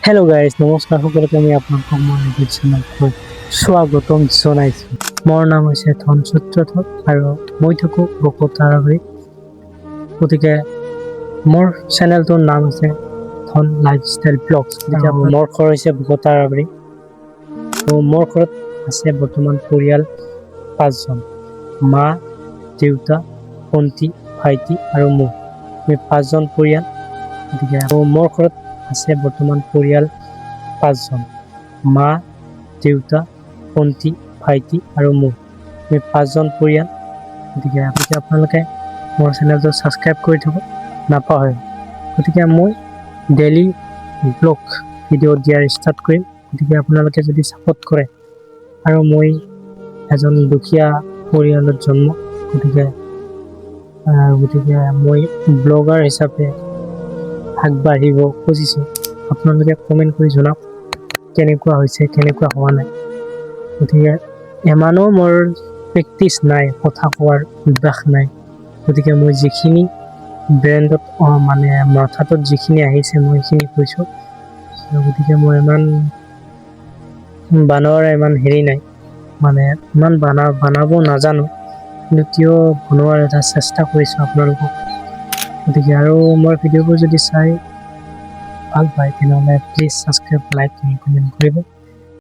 Hello' guys, নমস্কাৰ সকলোকে আমি আপোনালোকক মোৰ ইউটিউব চেনেললৈ স্বাগতম জনাইছোঁ। মোৰ নাম হৈছে ধন সূত্ৰধৰ আৰু মই থাকোঁ বকোতাৰাবাৰীত। গতিকে মোৰ চেনেলটোৰ নাম হৈছে ধন লাইফষ্টাইল ব্লগছ। গতিকে মোৰ ঘৰ হৈছে বকোতাৰাবাৰী। মোৰ ঘৰত আছে বৰ্তমান পৰিয়াল 5জন: মা, দেউতা, ভণ্টি, ভাইটি আৰু মই। আমি 5জন পৰিয়াল। গতিকে মোৰ ঘৰত আছে বৰ্তমান পৰিয়াল 5জন: মা, দেউতা, ভণ্টি, ভাইটি আৰু মই। আমি 5জন পৰিয়াল। গতিকে আপোনালোকে মোৰ চেনেলটো ছাবস্ক্ৰাইব কৰি থ'ব নাপাহৰে। গতিকে মই ডেইলি ব্লগ ভিডিঅ' দিয়াৰ ষ্টাৰ্ট কৰিম। গতিকে আপোনালোকে যদি ছাপোৰ্ট কৰে, আৰু মই এজন দুখীয়া পৰিয়ালত জন্ম, গতিকে মই ব্লগাৰ হিচাপে আগবাঢ়িব খুজিছোঁ। আপোনালোকে কমেণ্ট কৰি জনাওক কেনেকুৱা হৈছে, কেনেকুৱা হোৱা নাই। গতিকে ইমানো মোৰ প্ৰেক্টিচ নাই, কথা কোৱাৰ অভ্যাস নাই। গতিকে মই যিখিনি ব্ৰেণ্ডত মানে মাথাটোত যিখিনি আহিছে মই সেইখিনি কৈছোঁ। গতিকে মই ইমান হেৰি নাই, মানে ইমান বনাব নাজানো, কিন্তু কিয় বনোৱাৰ এটা চেষ্টা কৰিছোঁ আপোনালোকক। গতিকে আৰু মোৰ ভিডিঅ'বোৰ যদি চাই ভাল পায় তেনেহ'লে প্লিজ ছাবস্ক্ৰাইব, লাইক, কমেণ্ট কৰিব।